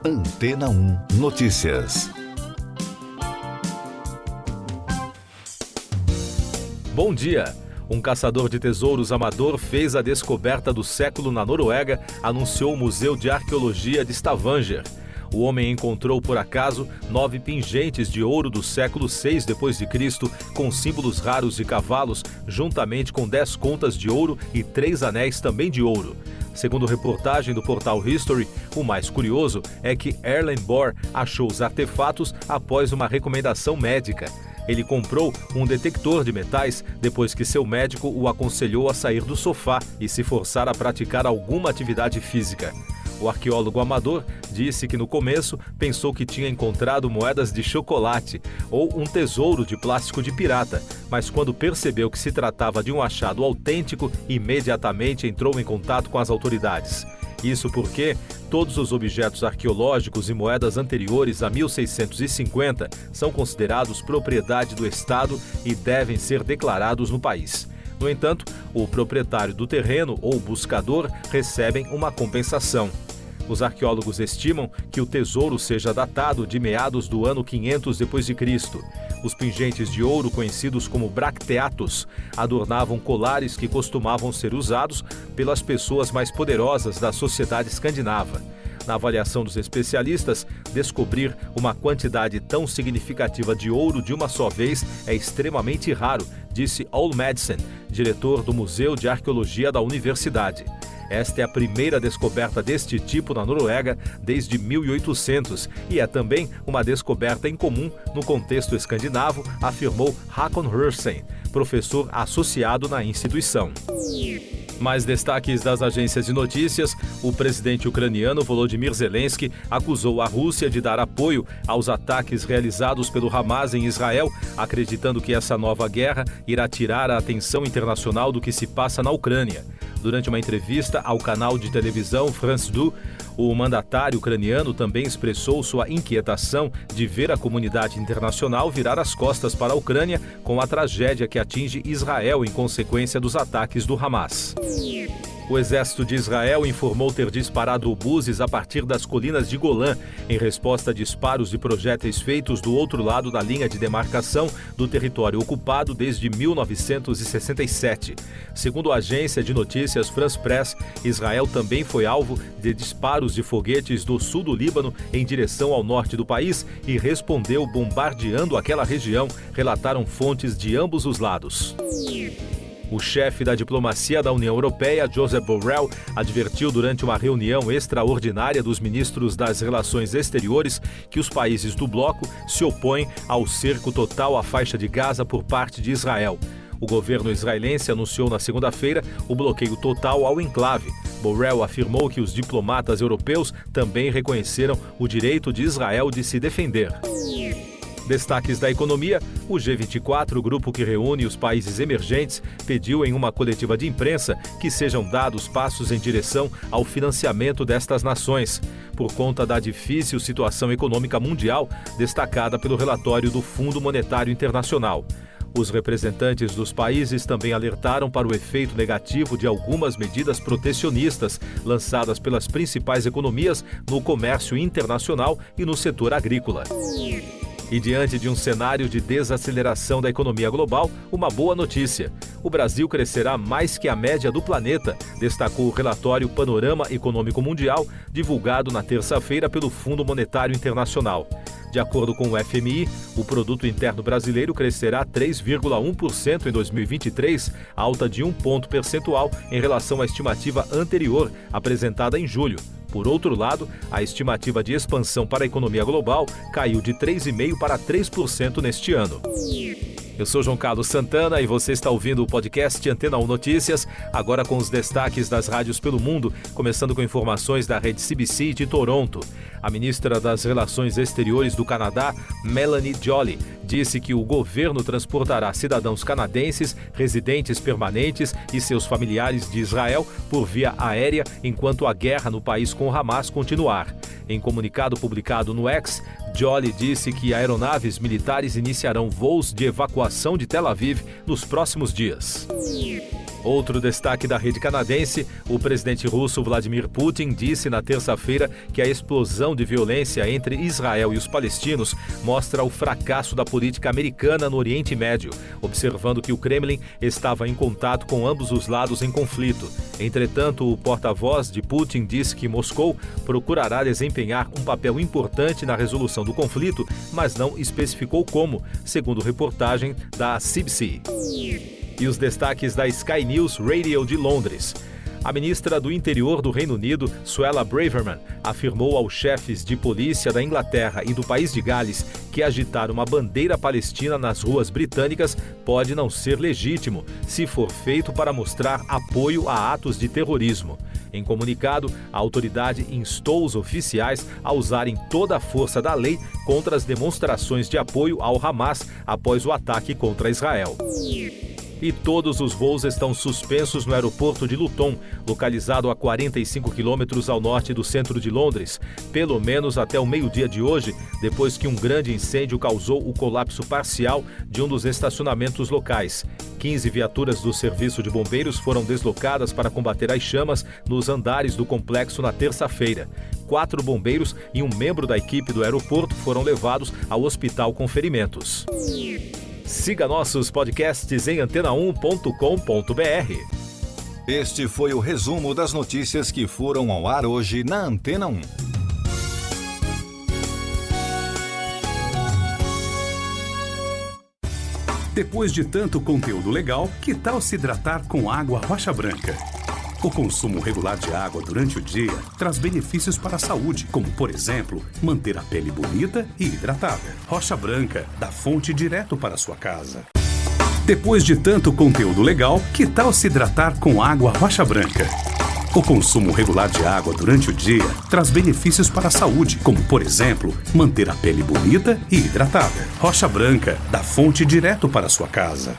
Antena 1 Notícias. Bom dia! Um caçador de tesouros amador fez a descoberta do século na Noruega, anunciou o Museu de Arqueologia de Stavanger. O homem encontrou, por acaso, 9 pingentes de ouro do século VI d.C., com símbolos raros de cavalos, juntamente com 10 contas de ouro e 3 anéis também de ouro. Segundo reportagem do portal History, o mais curioso é que Erlen Bohr achou os artefatos após uma recomendação médica. Ele comprou um detector de metais depois que seu médico o aconselhou a sair do sofá e se forçar a praticar alguma atividade física. O arqueólogo amador disse que no começo pensou que tinha encontrado moedas de chocolate ou um tesouro de plástico de pirata, mas quando percebeu que se tratava de um achado autêntico, imediatamente entrou em contato com as autoridades. Isso porque todos os objetos arqueológicos e moedas anteriores a 1650 são considerados propriedade do Estado e devem ser declarados no país. No entanto, o proprietário do terreno ou buscador recebem uma compensação. Os arqueólogos estimam que o tesouro seja datado de meados do ano 500 d.C. Os pingentes de ouro, conhecidos como bracteatos, adornavam colares que costumavam ser usados pelas pessoas mais poderosas da sociedade escandinava. Na avaliação dos especialistas, descobrir uma quantidade tão significativa de ouro de uma só vez é extremamente raro, disse Ole Madsen, diretor do Museu de Arqueologia da Universidade. Esta é a primeira descoberta deste tipo na Noruega desde 1800 e é também uma descoberta incomum no contexto escandinavo, afirmou Håkon Hursen, professor associado na instituição. Mais destaques das agências de notícias: o presidente ucraniano Volodymyr Zelensky acusou a Rússia de dar apoio aos ataques realizados pelo Hamas em Israel, acreditando que essa nova guerra irá tirar a atenção internacional do que se passa na Ucrânia. Durante uma entrevista ao canal de televisão France 2, o mandatário ucraniano também expressou sua inquietação de ver a comunidade internacional virar as costas para a Ucrânia com a tragédia que atinge Israel em consequência dos ataques do Hamas. O exército de Israel informou ter disparado obuses a partir das colinas de Golã, em resposta a disparos de projéteis feitos do outro lado da linha de demarcação do território ocupado desde 1967. Segundo a agência de notícias France Press, Israel também foi alvo de disparos de foguetes do sul do Líbano em direção ao norte do país e respondeu bombardeando aquela região, relataram fontes de ambos os lados. O chefe da diplomacia da União Europeia, Josep Borrell, advertiu durante uma reunião extraordinária dos ministros das Relações Exteriores que os países do bloco se opõem ao cerco total à faixa de Gaza por parte de Israel. O governo israelense anunciou na segunda-feira o bloqueio total ao enclave. Borrell afirmou que os diplomatas europeus também reconheceram o direito de Israel de se defender. Destaques da economia: o G24, grupo que reúne os países emergentes, pediu em uma coletiva de imprensa que sejam dados passos em direção ao financiamento destas nações, por conta da difícil situação econômica mundial, destacada pelo relatório do Fundo Monetário Internacional. Os representantes dos países também alertaram para o efeito negativo de algumas medidas protecionistas lançadas pelas principais economias no comércio internacional e no setor agrícola. E diante de um cenário de desaceleração da economia global, uma boa notícia: o Brasil crescerá mais que a média do planeta, destacou o relatório Panorama Econômico Mundial, divulgado na terça-feira pelo Fundo Monetário Internacional. De acordo com o FMI, o produto interno brasileiro crescerá 3,1% em 2023, alta de 1 ponto percentual em relação à estimativa anterior, apresentada em julho. Por outro lado, a estimativa de expansão para a economia global caiu de 3,5% para 3% neste ano. Eu sou João Carlos Santana e você está ouvindo o podcast Antena 1 Notícias, agora com os destaques das rádios pelo mundo, começando com informações da rede CBC de Toronto. A ministra das Relações Exteriores do Canadá, Melanie Joly, disse que o governo transportará cidadãos canadenses, residentes permanentes e seus familiares de Israel por via aérea enquanto a guerra no país com o Hamas continuar. Em comunicado publicado no X, Joly disse que aeronaves militares iniciarão voos de evacuação de Tel Aviv nos próximos dias. Outro destaque da rede canadense, o presidente russo Vladimir Putin disse na terça-feira que a explosão de violência entre Israel e os palestinos mostra o fracasso da política americana no Oriente Médio, observando que o Kremlin estava em contato com ambos os lados em conflito. Entretanto, o porta-voz de Putin disse que Moscou procurará desempenhar um papel importante na resolução do conflito, mas não especificou como, segundo reportagem da CBC. E os destaques da Sky News Radio de Londres. A ministra do Interior do Reino Unido, Suella Braverman, afirmou aos chefes de polícia da Inglaterra e do país de Gales que agitar uma bandeira palestina nas ruas britânicas pode não ser legítimo, se for feito para mostrar apoio a atos de terrorismo. Em comunicado, a autoridade instou os oficiais a usarem toda a força da lei contra as demonstrações de apoio ao Hamas após o ataque contra Israel. E todos os voos estão suspensos no aeroporto de Luton, localizado a 45 quilômetros ao norte do centro de Londres, pelo menos até o meio-dia de hoje, depois que um grande incêndio causou o colapso parcial de um dos estacionamentos locais. 15 viaturas do Serviço de Bombeiros foram deslocadas para combater as chamas nos andares do complexo na terça-feira. 4 bombeiros e um membro da equipe do aeroporto foram levados ao hospital com ferimentos. Siga nossos podcasts em antena1.com.br. Este foi o resumo das notícias que foram ao ar hoje na Antena 1. Depois de tanto conteúdo legal, que tal se hidratar com água Rocha Branca? O consumo regular de água durante o dia traz benefícios para a saúde, como, por exemplo, manter a pele bonita e hidratada. Rocha Branca, da fonte direto para a sua casa. Depois de tanto conteúdo legal, que tal se hidratar com água Rocha Branca? O consumo regular de água durante o dia traz benefícios para a saúde, como, por exemplo, manter a pele bonita e hidratada. Rocha Branca, da fonte direto para a sua casa.